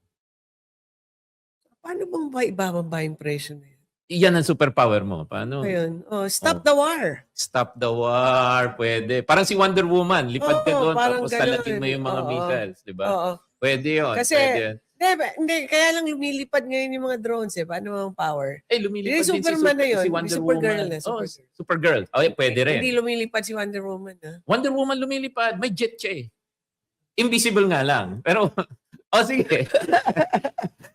Paano bang ibababa yung presyo na yun? Iyan ang superpower mo. Paano? Ayun. Stop the war. Stop the war. Pwede. Parang si Wonder Woman. Lipad ka doon tapos talatin mo yung mga missiles. Diba? Oo. Pwede yun. Kasi, pwede yun. Hindi, kaya lang lumilipad ngayon yung mga drones eh. Paano ang power? Lumilipad din Superman na yun. si Wonder Supergirl Woman. na. Supergirl. Pwede rin. Hindi lumilipad si Wonder Woman. Wonder Woman lumilipad. May jet siya eh. Invisible nga lang. Pero, sige.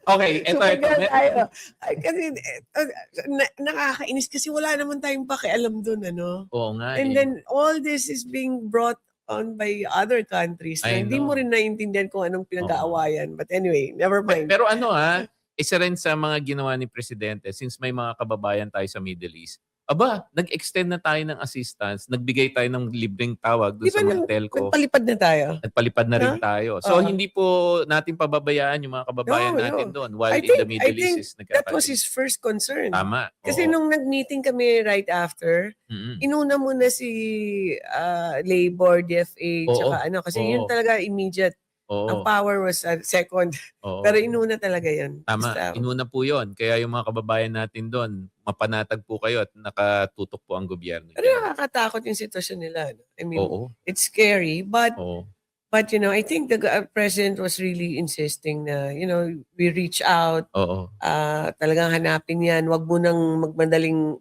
Okay, ito. Kasi nakakainis kasi wala naman tayong pakialam dun, ano? Oo nga. And then all this is being brought on by other countries na hindi mo rin naiintindihan kung anong pinag-aawayan. But anyway, never mind. Pero isa rin sa mga ginawa ni Presidente, since may mga kababayan tayo sa Middle East, nag-extend na tayo ng assistance, nagbigay tayo ng libreng tawag doon sa mga telco. Nagpalipad na tayo. Nagpalipad na rin tayo. So, hindi po natin pababayaan yung mga kababayan natin doon while in the Middle East is that was his first concern. Tama. Kasi nung nag-meeting kami right after, inuna muna si Labor, DFA, tsaka kasi yun talaga immediate. Ang power was second. Pero inuna talaga yun. Tama. Inuna po yun. Kaya yung mga kababayan natin doon, mapanatag po kayo at nakatutok po ang gobyerno. Pero nakakatakot yung sitwasyon nila. I mean, it's scary. But I think the president was really insisting na, we reach out. Talagang hanapin yan. Huwag mo nang magmadaling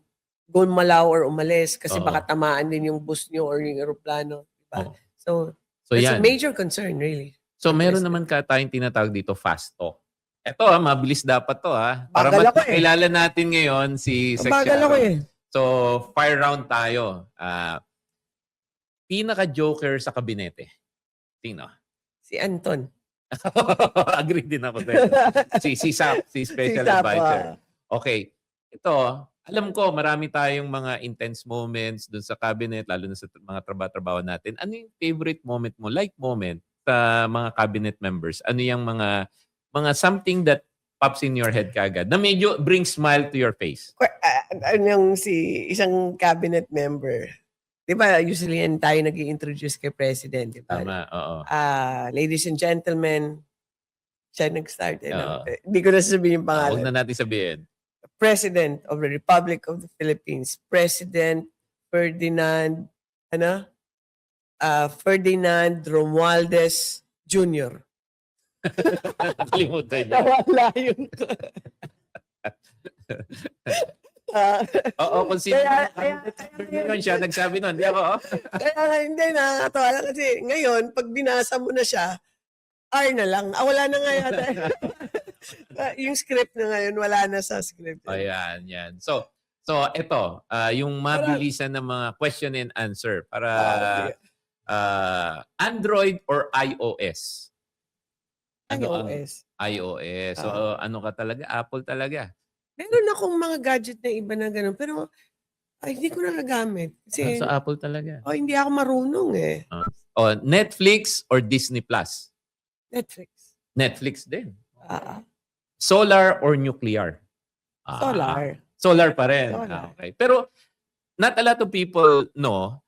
gumalaw or umalis kasi baka tamaan din yung bus nyo or yung aeroplano. Diba? So it's a major concern, really. So, meron naman tayong tinatawag dito fast talk. Ito mabilis dapat to Para makilala natin ngayon si Sec Bagal ako eh. So, fire round tayo. Pinaka-joker sa kabinete. Sino? Si Anton. Agree din ako sa'yo. Si Sap, si Special Advisor. Okay. Ito, alam ko marami tayong mga intense moments dun sa cabinet, lalo na sa mga trabaho natin. Ano yung favorite moment mo, like moment, sa mga cabinet members? Ano yung mga something that pops in your head kagad na medyo bring smile to your face? Yung isang cabinet member, di ba usually yan tayo nag-i-introduce kay President, di ba? Tama, oo. Ladies and gentlemen, siya nag-start. Hindi ko na sabihin yung pangalan. Huwag na natin sabihin. President of the Republic of the Philippines, President Ferdinand, Ferdinand Romualdez Jr. Nakalimutan niya. Nawala yun. Kung sino siya nagsabi nun. Di ako. Kaya hindi, nakakatawa lang kasi ngayon, pag binasa mo na siya, R na lang. Wala na nga yata. Yung script na ngayon, wala na sa script. Ayan, yan. So, So, ito, yung mabilisan ng mga question and answer para Android or iOS? Ano ang iOS. iOS? So, ano ka talaga? Apple talaga? Meron akong mga gadget na iba na gano'n, pero hindi ko nagagamit. Kasi, Sa Apple talaga? hindi ako marunong eh. Netflix or Disney Plus? Netflix. Netflix din. Ah, Solar or nuclear? solar. Solar pa rin. Solar. Okay. Pero not a lot of people know,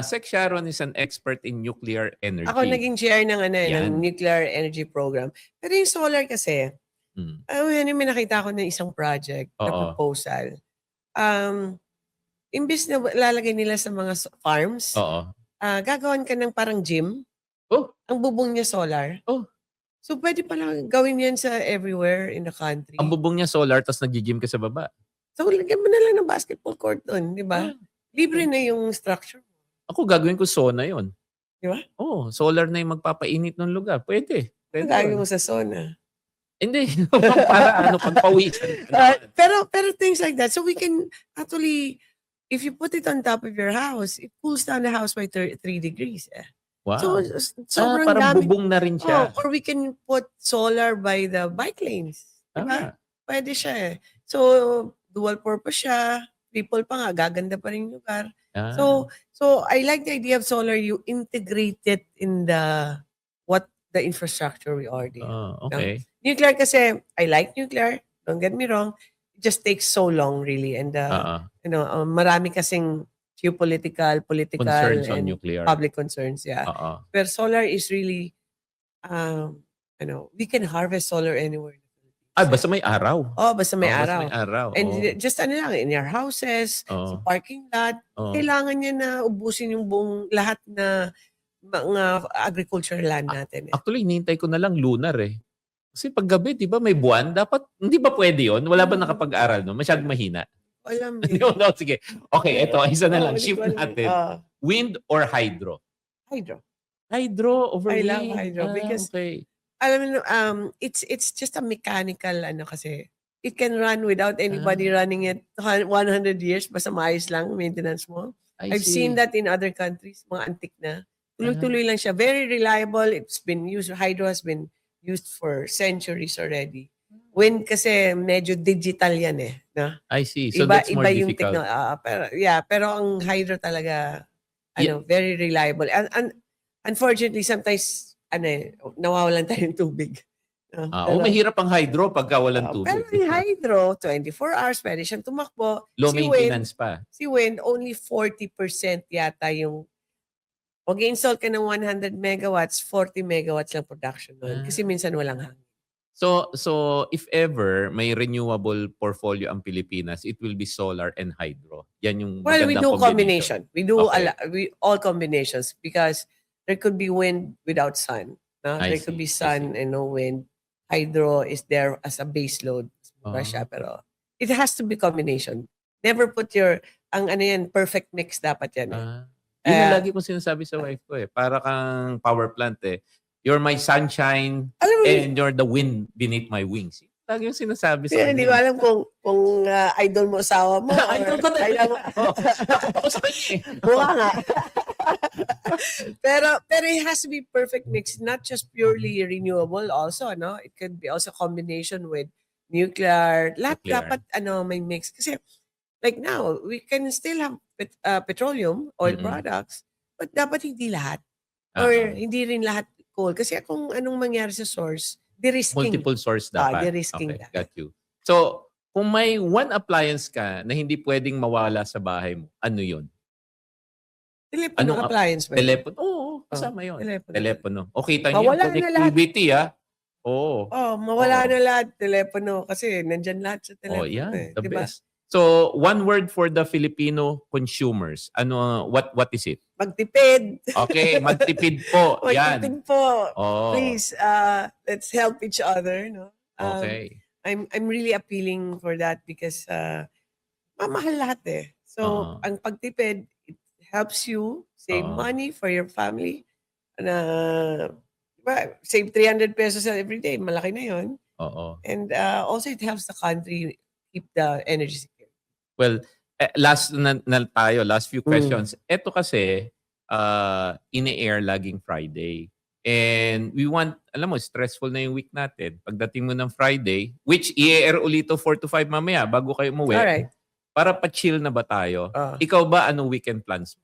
Sec Sharon is an expert in nuclear energy. Ako naging chair ng, Yan. ng nuclear energy program. Pero yung solar kasi, yan yung may nakita ko ng isang project na Oo. proposal. Imbis na lalagay nila sa mga farms, Oo. gagawan ka ng parang gym. Oh. Ang bubong niya solar. Oh. So pwede palang gawin yan sa everywhere in the country. Ang bubong niya solar, tapos nag-gym ka sa baba. So lagyan mo na lang ng basketball court doon, di ba? Libre na yung structure. Ako gagawin ko sauna yon. Di ba? Oo, solar na yung magpapainit ng lugar. Pwede. Ano gagawin mo sa sauna? Hindi. Para pagpawisan. Pero things like that. So we can actually, if you put it on top of your house, it cools down the house by 3 degrees. Wow. So sobrang parang dami. bubong na rin siya. Or we can put solar by the bike lanes. Diba? Pwede siya eh. So dual purpose siya. People pa nga, gaganda pa rin yung lugar. So I like the idea of solar. You integrate it in the infrastructure we already have. Okay. Nuclear kasi, I like nuclear. Don't get me wrong. It just takes so long really. And marami kasing geopolitical, political, Concerns on and nuclear. public concerns. Yeah. Pero solar is really, we can harvest solar anywhere. Basta may araw. Basta may araw. Basta may araw. And just lang, in your houses, sa parking lot, kailangan niya na ubusin yung buong lahat na mga agricultural land natin. Actually, hinihintay ko na lang lunar eh. Kasi pag gabi, di ba may buwan? Dapat, hindi ba pwede yun? Wala ba nakapag-aral no? Masyadong mahina. Alam No, sige. Okay, ito. Isa na lang. Shift natin. Wind or hydro? Hydro. Hydro over I wind? love hydro because okay. alam mo, it's just a mechanical kasi it can run without anybody running it 100 years basta maayos lang maintenance mo. I've seen that in other countries, mga antik na. Tuloy-tuloy lang siya. Very reliable. It's been used, hydro has been used for centuries already. Wind kasi medyo digital yan eh. No? I see. So that's more difficult. Pero ang hydro talaga, very reliable. And unfortunately, sometimes, nawawalan tayong tubig. Mahirap ang hydro pagka walang tubig. Pero yung hydro, 24 hours, pwede siyang tumakbo. Low maintenance pa. Si wind, only 40% yata yung mag-install ka ng 100 megawatts, 40 megawatts lang production nun. Kasi minsan walang hangin. So if ever may renewable portfolio ang Pilipinas, it will be solar and hydro. Yan yung we do combination. We do all combinations because there could be wind without sun. No? There could be sun and no wind. Hydro is there as a base load. Pero it has to be combination. Never put perfect mix dapat yan. Yun yung lagi ko sinasabi sa wife ko eh. Para kang power plant eh. You're my sunshine and you're the wind beneath my wings. Lagi yung sinasabi sa kanya. Hindi ko alam kung idol mo asawa mo. Idol ko talaga. Ako sa kanya eh. Mukha nga. pero it has to be perfect mix, not just purely renewable also, no? It could be also combination with nuclear. Lahat dapat may mix. Kasi like now, we can still have petroleum, oil products, but dapat hindi lahat. Or hindi rin lahat coal. Kasi kung anong mangyari sa source, de-risking. Multiple source dapat. De-risking. Okay, got you. So, kung may one appliance ka na hindi pwedeng mawala sa bahay mo, ano yun? Telephone appliance ba? Telephone. Oo, kasama yun. Telepono. Okay, tayo mawala yung connectivity mawala na lahat. Telepono. Kasi nandyan lahat sa telepono. Yan. The best. So, one word for the Filipino consumers. What is it? Magtipid. Okay, magtipid po. Yan. Magtipid po. Please, let's help each other. No? Okay. I'm really appealing for that because mamahal lahat eh. So, ang pagtipid, it helps you save money for your family. Save 300 pesos every day. Malaki na yun. And also, it helps the country keep the energy security. Well, last last few questions. Ito kasi, in-air laging Friday. And we want, alam mo, stressful na yung week natin. Pagdating mo ng Friday, which i-air ulit to 4 to 5 mamaya bago kayo umuwi. Alright. Para pa-chill na ba tayo? Ikaw ba, anong weekend plans mo?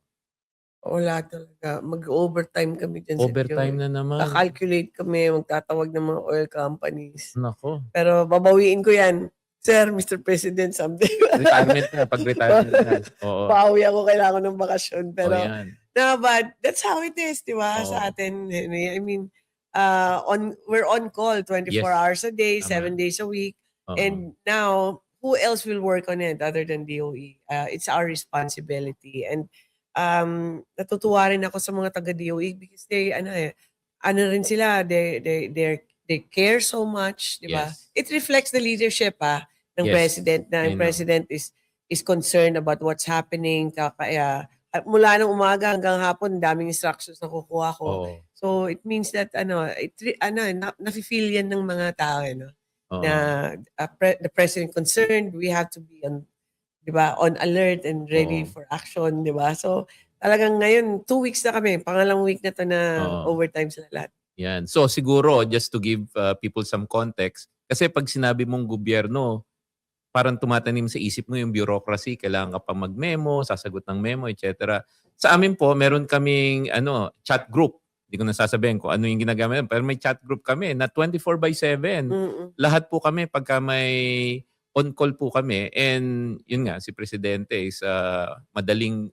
Wala talaga. Mag-overtime kami dyan Overtime na naman. Calculate kami, magtatawag ng mga oil companies. Nako. Pero babawiin ko yan. Sir, Mr. President, someday. Retirement na. Pag-retirement na. Oo. Bawi ako, kailangan ng bakasyon. Pero, yan. no, but that's how it is, di ba? Oo. Sa atin, I mean, we're on call 24 Yes. hours a day, Tama. 7 days a week. Oo. And now, who else will work on it other than DOE? It's our responsibility. And natutuwa rin ako sa mga taga-DOE because they, ano rin sila, they care so much, di ba? Yes. It reflects the leadership ng Yes. president, na I yung know. president is concerned about what's happening. Kaya mula ng umaga hanggang hapon, daming instructions na kukuha ko. Oo. So it means that nafe-feel yan ng mga tao, Oo. na the president concerned, we have to be on, 'di ba, on alert and ready Oo. for action, 'di ba? So talagang ngayon 2 weeks na kami, pangalang week na to na Oo. overtime sa lahat. Yan. So siguro, just to give people some context, kasi pag sinabi mong gobyerno, parang tumatanim sa isip mo yung bureaucracy, kailangan ka pa mag-memo, sasagot ng memo, etc. Sa amin po, meron kaming chat group. Hindi ko na sasabihin kung ano yung ginagamit. Pero may chat group kami na 24/7. Lahat po kami, pagka may on-call po kami, and yun nga, si Presidente is madaling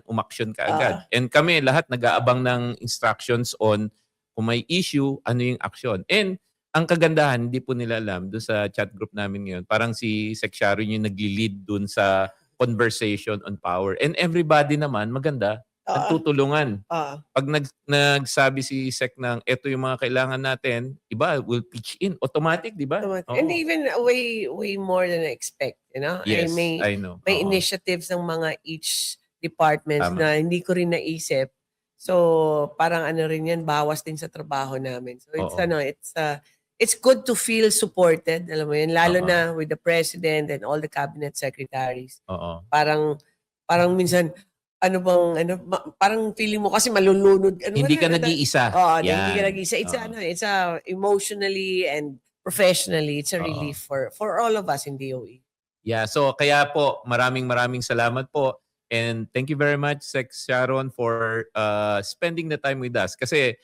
umaksyon ka agad. And kami, lahat nag-aabang ng instructions on kung may issue, ano yung action. And ang kagandahan, hindi po nila alam doon sa chat group namin ngayon. Parang si Sec Sharon yung nagli-lead doon sa conversation on power. And everybody naman, maganda, nagtutulungan. Pag nagsabi si Sec ng eto yung mga kailangan natin, iba will pitch in. Automatic, di ba? And even way more than I expect, Yes, may I know. may Oo. initiatives ng mga each departments Tama. na hindi ko rin naisip. So parang rin yan, bawas din sa trabaho namin. So it's Oo. it's good to feel supported, alam mo yun, lalo Oo. na with the president and all the cabinet secretaries. Oo. Parang minsan parang feeling mo kasi malulunod. Hindi ka nag-iisa. Hindi Yan. ka nag-iisa. It's emotionally and professionally, it's a relief for all of us in DOE. Yeah, so kaya po, maraming salamat po. And thank you very much, Sec Sharon, for spending the time with us. Kasi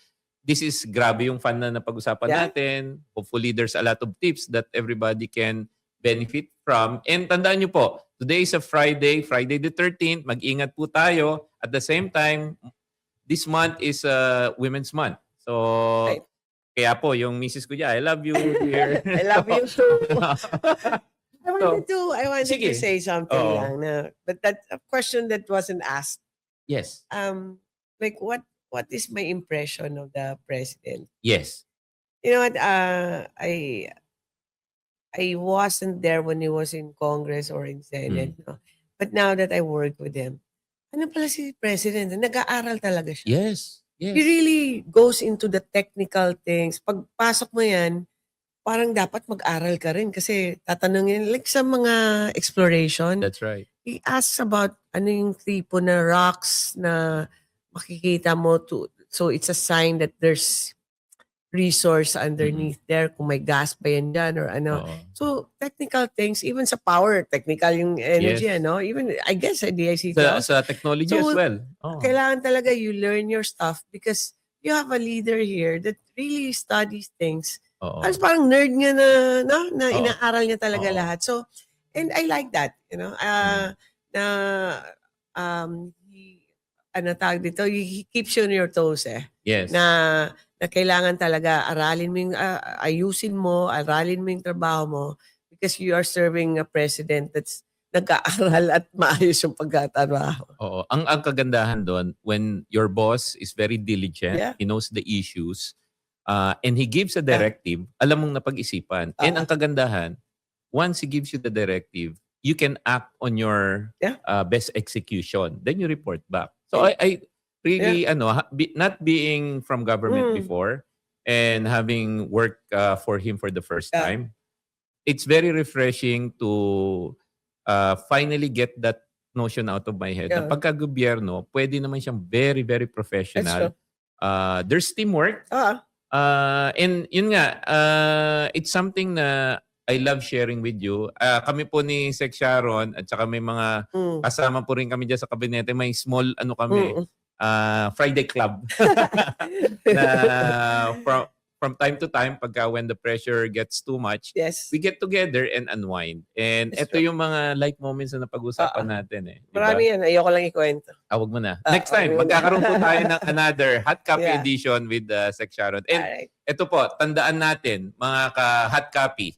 this is grabe yung fun na napag-usapan natin. Hopefully, there's a lot of tips that everybody can benefit from. And tandaan nyo po, today is a Friday the 13th. Mag-ingat po tayo. At the same time, this month is Women's Month. So, kaya po, yung misis ko dyan, I love you, dear. I love you too. I wanted Sige. to say something lang but that's a question that wasn't asked. Yes. Like what is my impression of the president? Yes. You know what? I wasn't there when he was in Congress or in Senate, no? But now that I work with him, ano pala si president? Nag-aaral talaga siya. Yes. He really goes into the technical things. Pagpasok mo yan, parang dapat mag-aral ka rin kasi tatanungin, like sa mga exploration, That's right. he asks about ano yung tipo na rocks na makikita mo so it's a sign that there's resource underneath there, kung may gas ba yan dyan or ano. Oo. So technical things, even sa power, technical yung energy, Yes. Even I guess sa DICT. Sa technology So, as well. Oo. Kailangan talaga you learn your stuff because you have a leader here that really studies things. Oo. As parang nerd nga na Oo. inaaral niya talaga Oo. lahat. So, and I like that, he keeps you on your toes Yes. na kailangan talaga aralin mo yung, ayusin mo, aralin mo yung trabaho mo because you are serving a president that's nag-aaral at maayos yung pagkatrabaho. Oo. Ang kagandahan doon, when your boss is very diligent, he knows the issues, and he gives a directive, alam mong napag-isipan. And ang kagandahan, once he gives you the directive, you can act on your best execution. Then you report back. So I really, not being from government before and having worked for him for the first time, it's very refreshing to finally get that notion out of my head. Na Yeah. pagka gobyerno, pwede naman siyang very, very professional. There's teamwork. And yun nga, it's something na I love sharing with you. Kami po ni Sec Sharon at saka may mga kasama po rin kami dyan sa kabinete. May small Friday club na from time to time pagka when the pressure gets too much, Yes. we get together and unwind. And That's ito yung mga light moments na napag-usapan natin eh. Diba? Marami yan. Ayoko lang ikwento. Wag mo na. Next time, magkakaroon po tayo ng another Hot Copy Yeah. edition with Sec Sharon. And Alright. ito po, tandaan natin, mga ka-Hot Copy,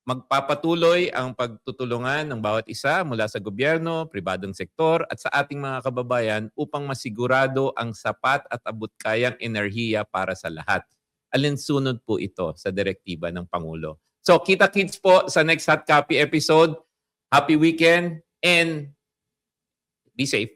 magpapatuloy ang pagtutulungan ng bawat isa mula sa gobyerno, pribadong sektor at sa ating mga kababayan upang masigurado ang sapat at abot-kayang enerhiya para sa lahat. Alinsunod po ito sa direktiba ng Pangulo. So, kita-kits po sa next Hot Copy episode. Happy weekend and be safe.